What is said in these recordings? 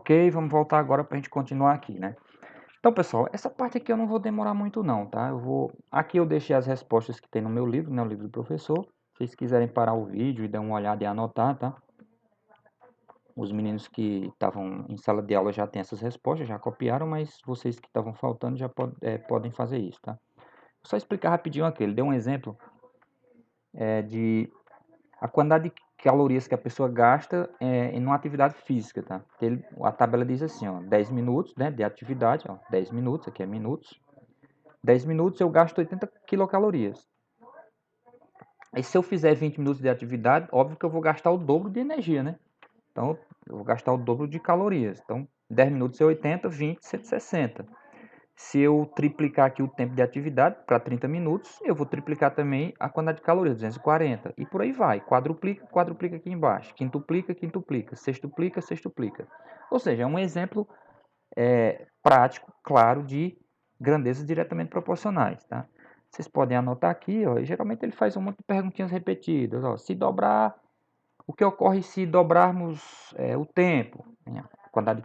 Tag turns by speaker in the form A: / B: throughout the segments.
A: Ok, vamos voltar agora para a gente continuar aqui, né? Então, pessoal, essa parte aqui eu não vou demorar muito não, tá? Aqui eu deixei as respostas que tem no meu livro, né? O livro do professor. Se vocês quiserem parar o vídeo e dar uma olhada e anotar, tá? Os meninos que estavam em sala de aula já têm essas respostas, já copiaram, mas vocês que estavam faltando já podem fazer isso, tá? Vou só explicar rapidinho aqui. Ele deu um exemplo de a quantidade de calorias que a pessoa gasta em uma atividade física, tá? A tabela diz assim, ó, 10 minutos, né, de atividade, ó, 10 minutos, aqui é minutos. 10 minutos eu gasto 80 quilocalorias. E se eu fizer 20 minutos de atividade, óbvio que eu vou gastar o dobro de energia, né? Então, eu vou gastar o dobro de calorias. Então, 10 minutos é 80, 20, 160. Se eu triplicar aqui o tempo de atividade para 30 minutos, eu vou triplicar também a quantidade de calorias, 240. E por aí vai. Quadruplica, quadruplica aqui embaixo. Quintuplica, quintuplica. Sextuplica, sextuplica. Ou seja, é um exemplo prático, claro, de grandezas diretamente proporcionais. Tá? Vocês podem anotar aqui, ó, e geralmente ele faz um monte de perguntinhas repetidas. Ó, se dobrar, o que ocorre se dobrarmos o tempo? A quantidade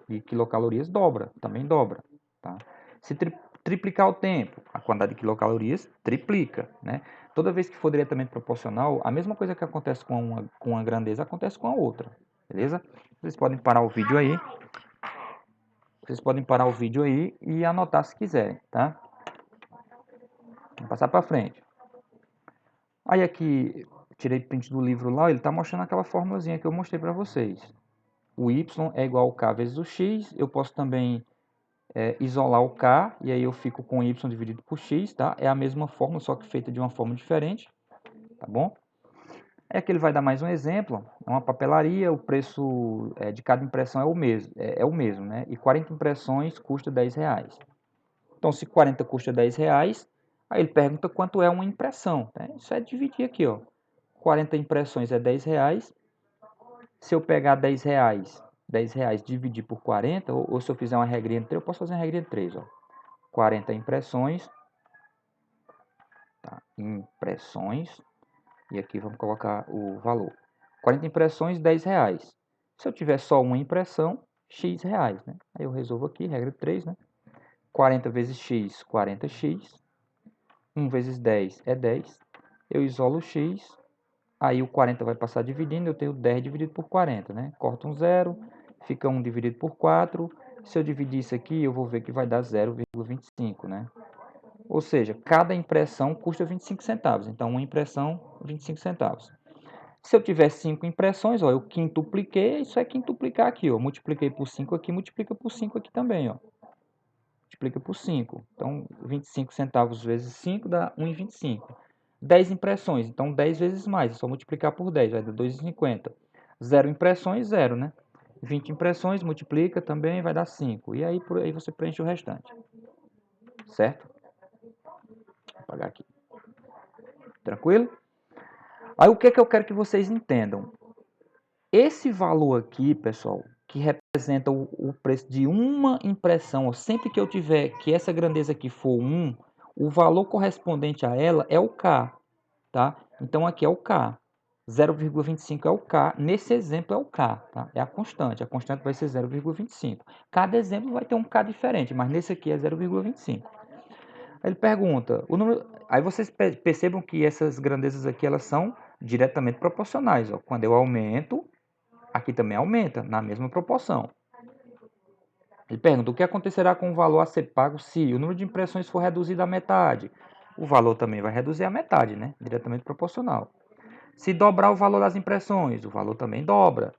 A: de quilocalorias dobra, também dobra. Tá? Se triplicar o tempo, a quantidade de quilocalorias triplica. Né? Toda vez que for diretamente proporcional, a mesma coisa que acontece com uma grandeza acontece com a outra. Beleza? Vocês podem parar o vídeo aí. Vocês podem parar o vídeo aí e anotar se quiserem, tá? Vamos passar para frente. Aí aqui, tirei print do livro lá, ele está mostrando aquela formulazinha que eu mostrei para vocês. O y é igual ao k vezes o x. Eu posso também isolar o k, e aí eu fico com y dividido por x, tá? É a mesma fórmula, só que feita de uma forma diferente, tá bom? Aqui ele vai dar mais um exemplo. É uma papelaria, o preço de cada impressão é o mesmo, né? E 40 impressões custa R$10. Então, se 40 custa R$10, aí ele pergunta quanto é uma impressão. Né? Isso é dividir aqui, ó. 40 impressões é R$10. Se eu pegar R$10 dividir por 40, ou se eu fizer uma regrinha de 3, eu posso fazer uma regrinha de 3, ó. 40 impressões, tá? Impressões, e aqui vamos colocar o valor. 40 impressões, R$10. Se eu tiver só uma impressão, X reais, né? Aí eu resolvo aqui, regra de 3, né? 40 vezes X, 40x. 1 vezes 10 é 10. Eu isolo o x, aí o 40 vai passar dividindo, eu tenho 10 dividido por 40, né? Corta um zero, fica 1 dividido por 4. Se eu dividir isso aqui, eu vou ver que vai dar 0,25, né? Ou seja, cada impressão custa 25 centavos. Então, uma impressão, 25 centavos. Se eu tiver 5 impressões, ó, eu quintupliquei, isso é quintuplicar aqui, ó. Multipliquei por 5 aqui, multiplica por 5 aqui também, ó. Multiplica por 5. Então, 25 centavos vezes 5 dá 1,25. 10 impressões, então 10 vezes mais, é só multiplicar por 10, vai dar 2,50. 0 impressões, 0, né? 20 impressões, multiplica também, vai dar 5. E aí, por aí você preenche o restante. Certo? Vou apagar aqui. Tranquilo? Aí, o que é que eu quero que vocês entendam? Esse valor aqui, pessoal, que representa o preço de uma impressão, ó, sempre que eu tiver que essa grandeza aqui for 1, o valor correspondente a ela é o K, tá? Então aqui é o K. 0,25 é o K. Nesse exemplo é o K, tá? É a constante. A constante vai ser 0,25. Cada exemplo vai ter um K diferente, mas nesse aqui é 0,25. Aí ele pergunta, aí vocês percebam que essas grandezas aqui elas são diretamente proporcionais, ó. Quando eu aumento, aqui também aumenta, na mesma proporção. Ele pergunta, o que acontecerá com o valor a ser pago se o número de impressões for reduzido à metade? O valor também vai reduzir à metade, né? Diretamente proporcional. Se dobrar o valor das impressões, o valor também dobra.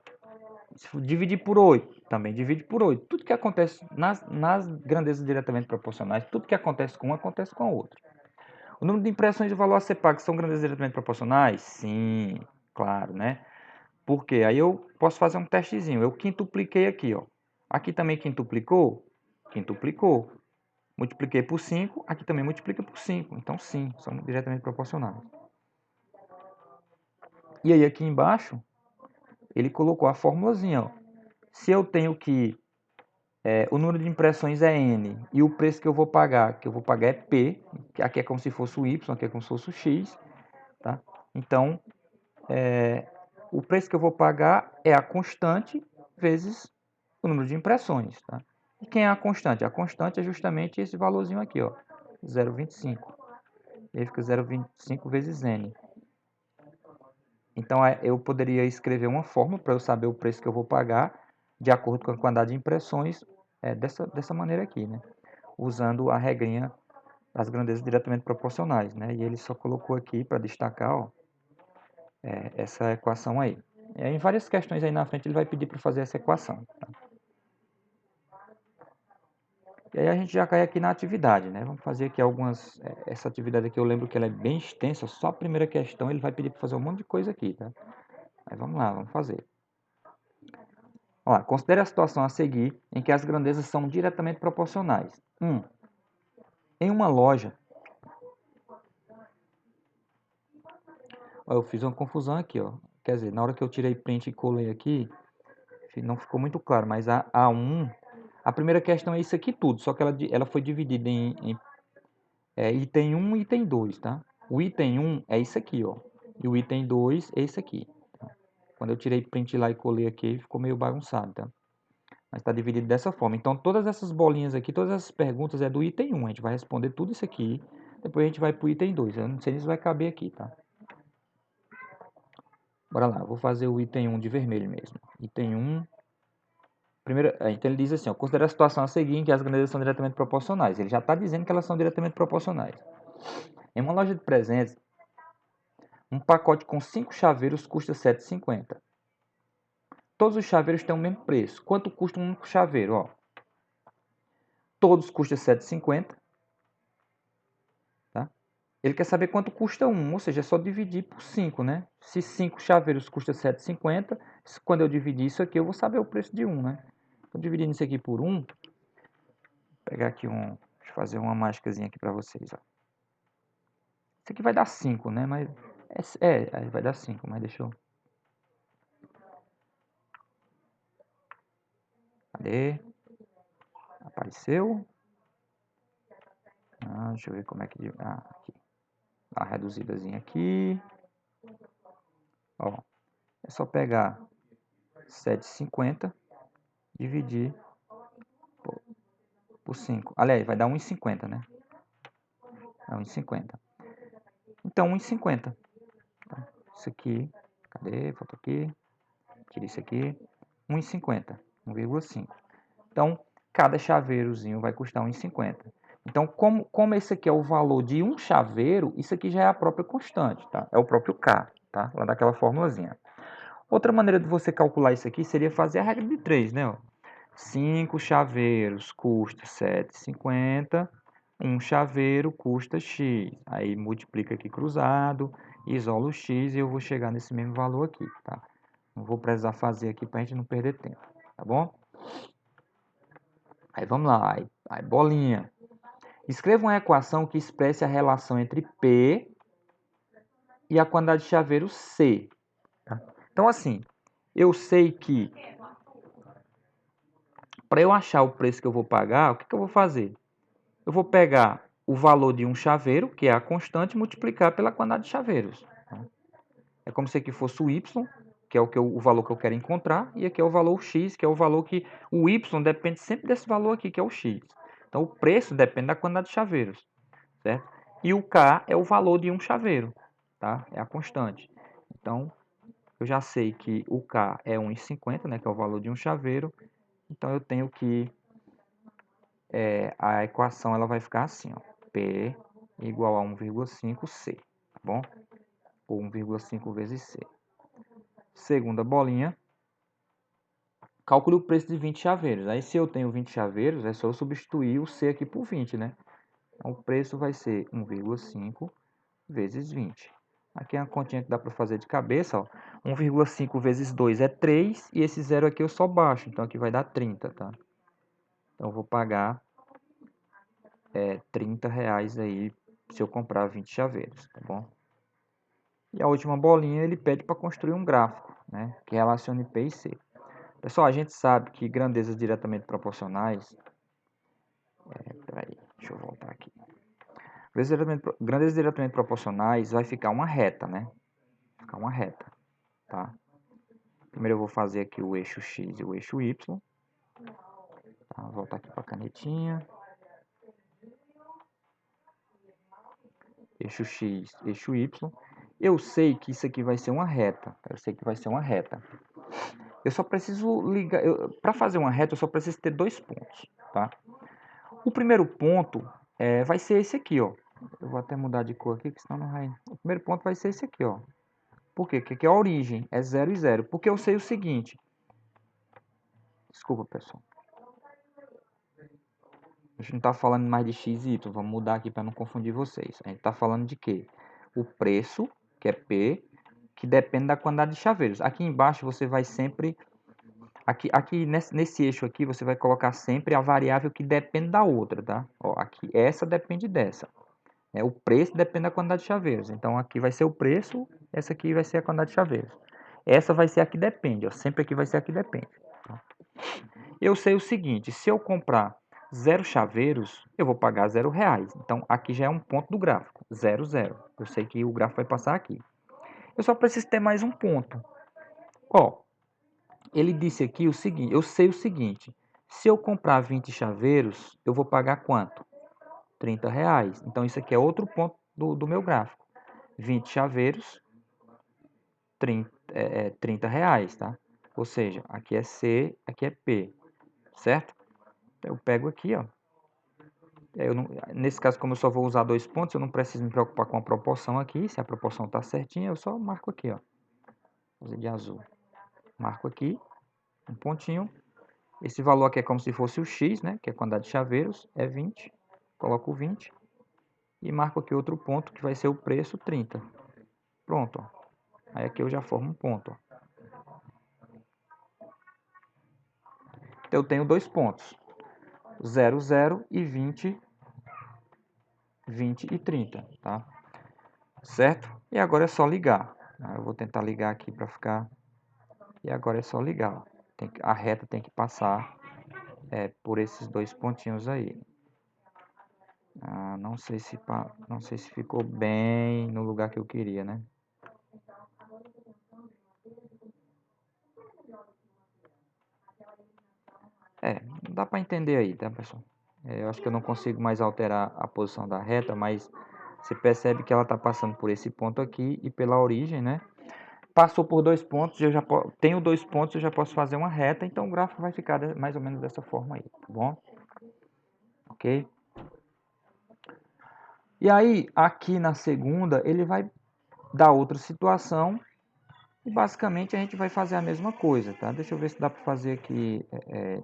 A: Se dividir por 8, também divide por 8. Tudo que acontece nas grandezas diretamente proporcionais, tudo que acontece com um, acontece com a outra. O número de impressões e o valor a ser pago são grandezas diretamente proporcionais? Sim, claro, né? Por quê? Aí eu posso fazer um testezinho. Eu quintupliquei aqui, ó. Aqui também quintuplicou? Quintuplicou. Multipliquei por 5, aqui também multiplica por 5. Então, sim, são diretamente proporcionais. E aí, aqui embaixo, ele colocou a formulazinha, ó. Se eu tenho que o número de impressões é N e o preço que eu vou pagar é P, que aqui é como se fosse o Y, aqui é como se fosse o X, tá? Então, o preço que eu vou pagar é a constante vezes o número de impressões, tá? E quem é a constante? A constante é justamente esse valorzinho aqui, ó, 0,25. E aí fica 0,25 vezes n. Então, eu poderia escrever uma fórmula para eu saber o preço que eu vou pagar de acordo com a quantidade de impressões dessa maneira aqui, né? Usando a regrinha das grandezas diretamente proporcionais, né? E ele só colocou aqui para destacar, ó, essa equação aí. E aí, em várias questões aí na frente ele vai pedir para fazer essa equação. Tá? E aí a gente já cai aqui na atividade, né? Vamos fazer aqui algumas... Essa atividade aqui eu lembro que ela é bem extensa, só a primeira questão ele vai pedir para fazer um monte de coisa aqui, tá? Mas vamos lá, vamos fazer. Ó, considere a situação a seguir em que as grandezas são diretamente proporcionais. 1. Em uma loja... Ó, eu fiz uma confusão aqui, ó. Quer dizer, na hora que eu tirei print e colei aqui, não ficou muito claro, mas a A1... A primeira questão é isso aqui tudo, só que ela foi dividida em item 1 e item 2, tá? O item 1 é isso aqui, ó. E o item 2 é esse aqui. Tá? Quando eu tirei print lá e colei aqui, ficou meio bagunçado, tá? Mas está dividido dessa forma. Então, todas essas bolinhas aqui, todas essas perguntas é do item 1. A gente vai responder tudo isso aqui. Depois a gente vai para o item 2. Eu não sei se isso vai caber aqui, tá? Bora lá, eu vou fazer o item 1 de vermelho mesmo. Item 1. Primeiro, então ele diz assim, ó, considera a situação a seguir em que as grandezas são diretamente proporcionais. Ele já está dizendo que elas são diretamente proporcionais. Em uma loja de presentes, um pacote com 5 chaveiros custa R$ 7,50. Todos os chaveiros têm o mesmo preço. Quanto custa um único chaveiro? Ó, todos custam R$ 7,50. Tá? Ele quer saber quanto custa um, ou seja, é só dividir por 5, né? Se 5 chaveiros custa R$ 7,50, quando eu dividir isso aqui, eu vou saber o preço de um, né? Então, dividindo isso aqui por 1, vou pegar aqui deixa eu fazer uma mágicazinha aqui para vocês, ó. Isso aqui vai dar 5, né? Mas vai dar 5, mas deixa eu... Cadê? Apareceu? Deixa eu ver como é que... aqui. Dá uma reduzidazinha aqui. Ó, é só pegar 7,50, dividir por 5. Aliás, vai dar 1,50, né? É 1,50. Então, 1,50. Tá? Isso aqui, cadê? Falta aqui. Tira isso aqui. 1,50. 1,5. Então, cada chaveirozinho vai custar 1,50. Então, como esse aqui é o valor de um chaveiro, isso aqui já é a própria constante, tá? É o próprio K, tá? Lá daquela formulazinha. Outra maneira de você calcular isso aqui seria fazer a regra de 3, né? 5 chaveiros custa 7,50. Um chaveiro custa X. Aí multiplica aqui cruzado, isola o X e eu vou chegar nesse mesmo valor aqui, tá? Não vou precisar fazer aqui para a gente não perder tempo, tá bom? Aí vamos lá, aí bolinha. Escreva uma equação que expresse a relação entre P e a quantidade de chaveiro C. Tá? Então assim, eu sei que para eu achar o preço que eu vou pagar, o que eu vou fazer? Eu vou pegar o valor de um chaveiro, que é a constante, e multiplicar pela quantidade de chaveiros. Tá? É como se aqui fosse o Y, que é o valor que eu quero encontrar, e aqui é o valor X, que é o valor que... O Y depende sempre desse valor aqui, que é o X. Então, o preço depende da quantidade de chaveiros, certo? E o K é o valor de um chaveiro, tá? É a constante. Então, eu já sei que o K é 1,50, né, que é o valor de um chaveiro. Então, eu tenho que... a equação ela vai ficar assim, ó. P igual a 1,5C, tá bom? Ou 1,5 vezes C. Segunda bolinha. Calcule o preço de 20 chaveiros. Aí, se eu tenho 20 chaveiros, é só eu substituir o C aqui por 20, né? Então, o preço vai ser 1,5 vezes 20. Aqui é uma continha que dá para fazer de cabeça, ó. 1,5 vezes 2 é 3, e esse zero aqui eu só baixo, então aqui vai dar 30, tá? Então, eu vou pagar R$30 aí se eu comprar 20 chaveiros, tá bom? E a última bolinha, ele pede para construir um gráfico, né? Que relacione P e C. Pessoal, a gente sabe que grandezas diretamente proporcionais... Peraí, deixa eu voltar aqui. Grandezas diretamente proporcionais vai ficar uma reta, né? Vai ficar uma reta, tá? Primeiro eu vou fazer aqui o eixo X e o eixo Y. Vou voltar aqui para a canetinha. Eixo X, eixo Y. Eu sei que isso aqui vai ser uma reta. Eu sei que vai ser uma reta. Eu só preciso ligar... Para fazer uma reta, eu só preciso ter dois pontos, tá? O primeiro ponto vai ser esse aqui, ó. Eu vou até mudar de cor aqui, que senão não vai... O primeiro ponto vai ser esse aqui, ó. Por quê? Porque aqui é a origem, é 0 e 0. Porque eu sei o seguinte... Desculpa, pessoal. A gente não está falando mais de x e y. Vamos mudar aqui para não confundir vocês. A gente está falando de quê? O preço, que é P, que depende da quantidade de chaveiros. Aqui embaixo você vai sempre... Aqui nesse eixo aqui você vai colocar sempre a variável que depende da outra, tá? Ó, aqui, essa depende dessa. O preço depende da quantidade de chaveiros. Então aqui vai ser o preço, essa aqui vai ser a quantidade de chaveiros. Essa vai ser a que depende, ó. Sempre aqui vai ser a que depende. Tá? Eu sei o seguinte, se eu comprar 0 chaveiros, eu vou pagar R$0. Então aqui já é um ponto do gráfico, 0, 0. Eu sei que o gráfico vai passar aqui. Eu só preciso ter mais um ponto. Ó, ele disse aqui o seguinte, eu sei o seguinte, se eu comprar 20 chaveiros, eu vou pagar quanto? R$30. Então isso aqui é outro ponto do meu gráfico. 20 chaveiros, 30 reais, tá? Ou seja, aqui é C, aqui é P, certo? Eu pego aqui, ó. Nesse caso, como eu só vou usar dois pontos, eu não preciso me preocupar com a proporção aqui. Se a proporção está certinha, eu só marco aqui, ó. Vou fazer de azul. Marco aqui, um pontinho. Esse valor aqui é como se fosse o X, né? Que é a quantidade de chaveiros, é 20. Coloco 20. E marco aqui outro ponto, que vai ser o preço, 30. Pronto, ó. Aí aqui eu já formo um ponto, ó. Então eu tenho dois pontos. 0, 0 e 20, 20 e 30, tá? Certo? E agora é só ligar. Eu vou tentar ligar aqui para ficar... E agora é só ligar. A reta tem que passar por esses dois pontinhos aí. Não sei se ficou bem no lugar que eu queria, né? Dá para entender aí, tá, pessoal? Eu acho que eu não consigo mais alterar a posição da reta, mas você percebe que ela está passando por esse ponto aqui e pela origem, né? Passou por dois pontos, eu já tenho dois pontos, eu já posso fazer uma reta, então o gráfico vai ficar mais ou menos dessa forma aí, tá bom? Ok? E aí, aqui na segunda, ele vai dar outra situação e basicamente a gente vai fazer a mesma coisa, tá? Deixa eu ver se dá para fazer aqui,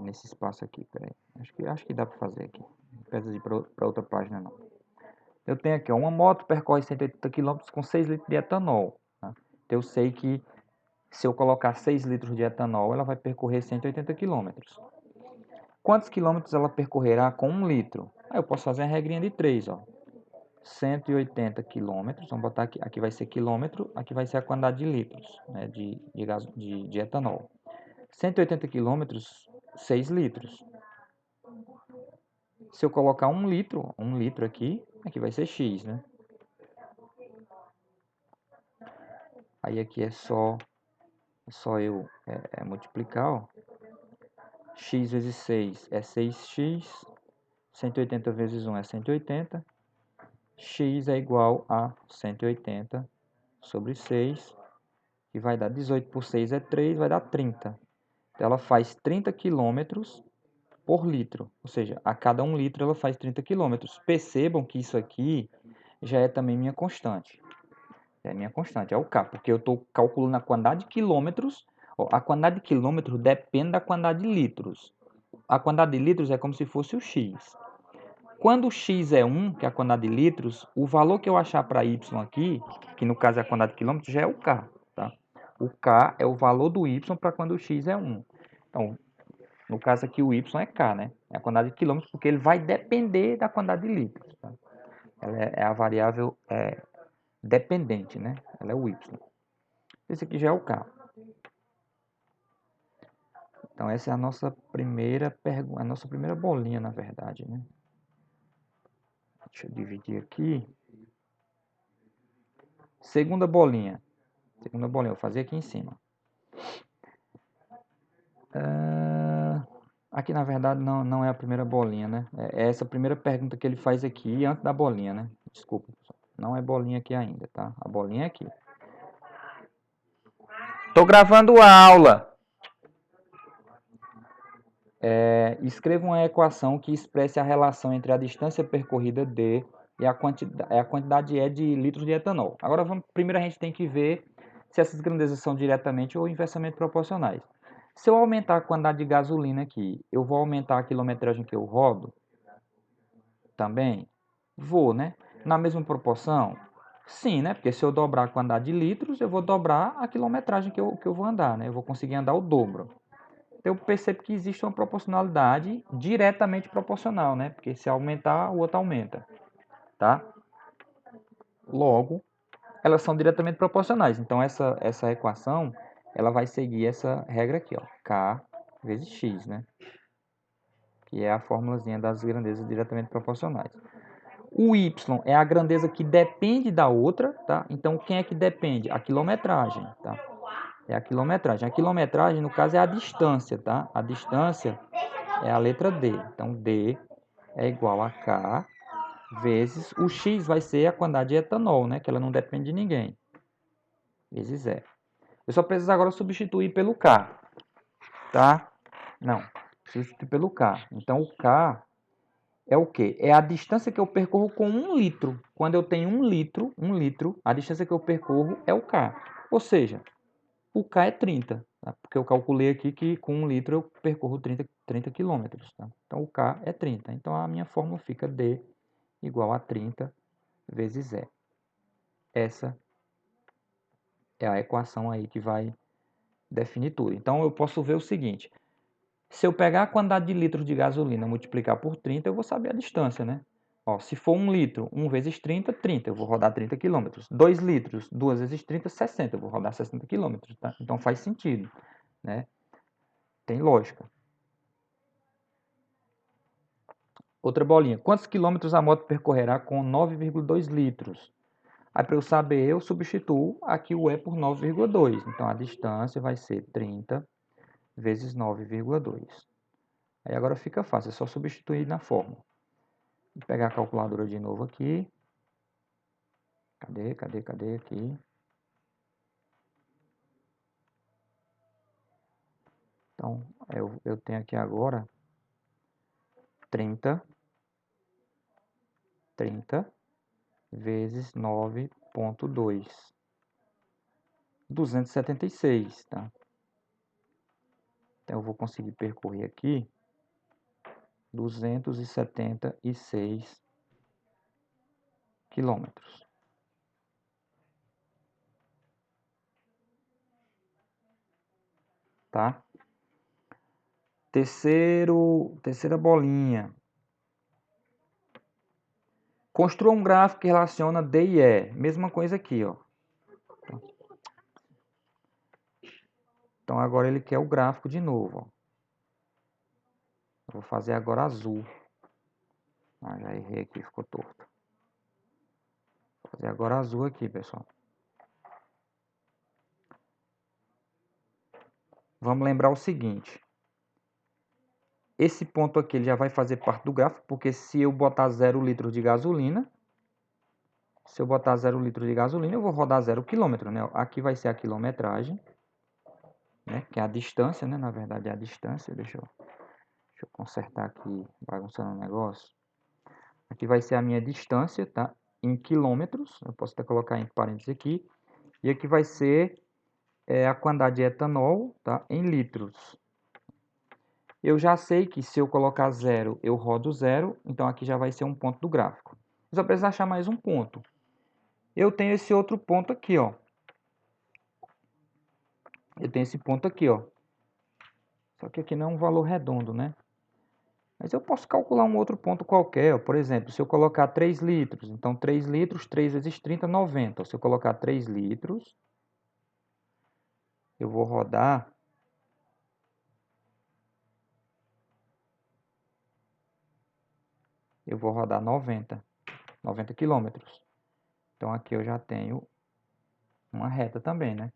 A: nesse espaço aqui, peraí. Acho que dá para fazer aqui. Não precisa ir para outra página, não. Eu tenho aqui, ó, uma moto percorre 180 km com 6 litros de etanol. Tá? Então eu sei que se eu colocar 6 litros de etanol, ela vai percorrer 180 km. Quantos quilômetros ela percorrerá com 1 litro? Aí eu posso fazer a regrinha de 3, ó. 180 quilômetros, vamos botar aqui vai ser quilômetro, aqui vai ser a quantidade de litros, né, de etanol. 180 quilômetros, 6 litros. Se eu colocar 1 litro aqui vai ser X, né? Aí aqui é só eu multiplicar, ó. X vezes 6 é 6x, 180 vezes 1 é 180, x é igual a 180 sobre 6, que vai dar 18 por 6 é 3, vai dar 30. Então, ela faz 30 quilômetros por litro, ou seja, a cada 1 litro ela faz 30 quilômetros. Percebam que isso aqui já é também minha constante. É minha constante, é o K, porque eu estou calculando a quantidade de quilômetros. Ó, a quantidade de quilômetros depende da quantidade de litros. A quantidade de litros é como se fosse o X. Quando o X é 1, que é a quantidade de litros, o valor que eu achar para Y aqui, que no caso é a quantidade de quilômetros, já é o K. Tá? O K é o valor do Y para quando o X é 1. Então, no caso aqui o Y é K, né? É a quantidade de quilômetros, porque ele vai depender da quantidade de litros. Tá? Ela é a variável dependente, né? Ela é o Y. Esse aqui já é o K. Então essa é a nossa primeira pergunta, a nossa primeira bolinha, na verdade, né? Deixa eu dividir aqui. Segunda bolinha. Segunda bolinha, eu vou fazer aqui em cima. Aqui, na verdade, não é a primeira bolinha, né? É essa primeira pergunta que ele faz aqui antes da bolinha, né? Desculpa, pessoal. Não é bolinha aqui ainda, tá? A bolinha é aqui. Tô gravando a aula. Escreva uma equação que expresse a relação entre a distância percorrida D e a quantidade E de litros de etanol. Agora, primeiro a gente tem que ver se essas grandezas são diretamente ou inversamente proporcionais. Se eu aumentar a quantidade de gasolina aqui, eu vou aumentar a quilometragem que eu rodo? Também? Vou, né? Na mesma proporção? Sim, né? Porque se eu dobrar a quantidade de litros, eu vou dobrar a quilometragem que eu vou andar, né? Eu vou conseguir andar o dobro. Então, eu percebo que existe uma proporcionalidade diretamente proporcional, né? Porque se aumentar, o outro aumenta, tá? Logo, elas são diretamente proporcionais. Então, essa equação, ela vai seguir essa regra aqui, ó. K vezes X, né? Que é a formulazinha das grandezas diretamente proporcionais. O Y é a grandeza que depende da outra, tá? Então, quem é que depende? A quilometragem, tá? É a quilometragem. A quilometragem, no caso, é a distância, tá? A distância é a letra D. Então, D é igual a K vezes o X vai ser a quantidade de etanol, né? Que ela não depende de ninguém. Vezes E. Eu só preciso agora substituir pelo K, tá? Não, substituir pelo K. Então, o K é o quê? É a distância que eu percorro com 1 litro. Quando eu tenho 1 litro, a distância que eu percorro é o K. Ou seja, o K é 30, tá? Porque eu calculei aqui que com 1 litro eu percorro 30 quilômetros. Tá? Então, o K é 30. Então, a minha fórmula fica D igual a 30 vezes E. Essa é a equação aí que vai definir tudo. Então, eu posso ver o seguinte. Se eu pegar a quantidade de litros de gasolina e multiplicar por 30, eu vou saber a distância, né? Ó, se for 1 litro, 1 vezes 30, 30. Eu vou rodar 30 quilômetros. 2 litros, 2 vezes 30, 60. Eu vou rodar 60 quilômetros, tá? Então faz sentido, né? Tem lógica. Outra bolinha. Quantos quilômetros a moto percorrerá com 9,2 litros? Aí para eu saber, eu substituo aqui o E por 9,2. Então a distância vai ser 30 vezes 9,2. Aí agora fica fácil, é só substituir na fórmula. Vou pegar a calculadora de novo aqui. Cadê aqui? Então, eu tenho aqui agora 30 vezes 9,2. 276, tá? Então, eu vou conseguir percorrer aqui 276 quilômetros. Tá? Terceira bolinha. Construa um gráfico que relaciona D e E. Mesma coisa aqui, ó. Então agora ele quer o gráfico de novo, ó. Eu vou fazer agora azul. Ah, já errei aqui, ficou torto. Vou fazer agora azul aqui, pessoal. Vamos lembrar o seguinte. Esse ponto aqui ele já vai fazer parte do gráfico, porque se eu botar 0 litros de gasolina, eu vou rodar 0 quilômetro, né? Aqui vai ser a quilometragem, né? Que é a distância, né? Na verdade é a distância. Deixa eu consertar aqui, bagunçando o negócio. Aqui vai ser a minha distância, tá? Em quilômetros. Eu posso até colocar entre parênteses aqui. E aqui vai ser a quantidade de etanol, tá? Em litros. Eu já sei que se eu colocar 0, eu rodo 0, então aqui já vai ser um ponto do gráfico. Eu só preciso achar mais um ponto. Eu tenho esse outro ponto aqui, ó. Eu tenho esse ponto aqui, ó. Só que aqui não é um valor redondo, né? Mas eu posso calcular um outro ponto qualquer, ó. Por exemplo, se eu colocar 3 litros, então 3 litros, 3 vezes 30, 90. Se eu colocar 3 litros, eu vou rodar 90 quilômetros. Então aqui eu já tenho uma reta também, né?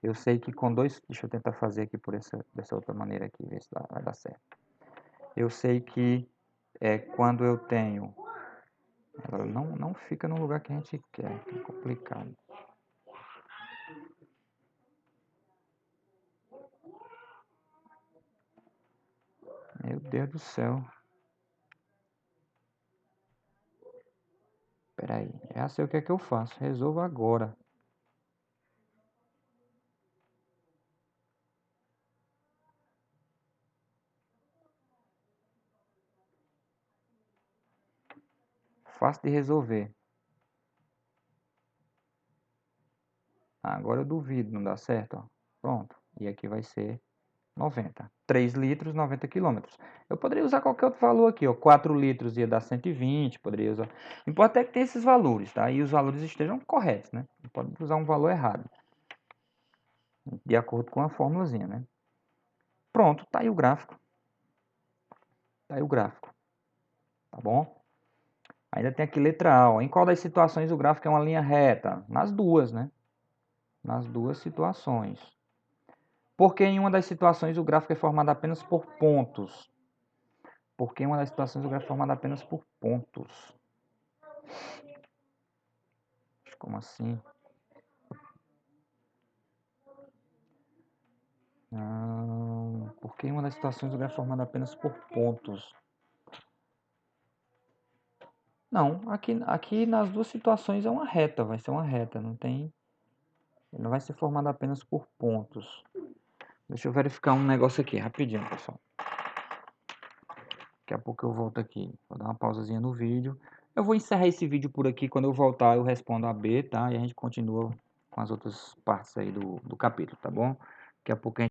A: Eu sei que com dois... Deixa eu tentar fazer aqui dessa outra maneira aqui, ver se vai dar certo. Eu sei que quando eu tenho... Ela não fica no lugar que a gente quer, é complicado. Meu Deus do céu. Espera aí, já sei o que é que eu faço. Resolva agora. Fácil de resolver. Agora eu duvido, não dá certo, ó. Pronto. E aqui vai ser 90. 3 litros, 90 quilômetros. Eu poderia usar qualquer outro valor aqui, ó. 4 litros ia dar 120, poderia usar... O importante é que tenha esses valores, tá? E os valores estejam corretos, né? Não pode usar um valor errado. De acordo com a fórmulazinha, né? Pronto, tá aí o gráfico. Tá aí o gráfico. Tá bom? Ainda tem aqui letra A, ó. Em qual das situações o gráfico é uma linha reta? Nas duas, né? Nas duas situações. Porque em uma das situações o gráfico é formado apenas por pontos. Porque em uma das situações o gráfico é formado apenas por pontos. Como assim? Não, porque em uma das situações o gráfico é formado apenas por pontos. Não, aqui nas duas situações é uma reta, vai ser uma reta, não tem... Ele não vai ser formado apenas por pontos. Deixa eu verificar um negócio aqui, rapidinho, pessoal. Daqui a pouco eu volto aqui. Vou dar uma pausazinha no vídeo. Eu vou encerrar esse vídeo por aqui. Quando eu voltar, eu respondo a B, tá? E a gente continua com as outras partes aí do capítulo, tá bom? Daqui a pouco a gente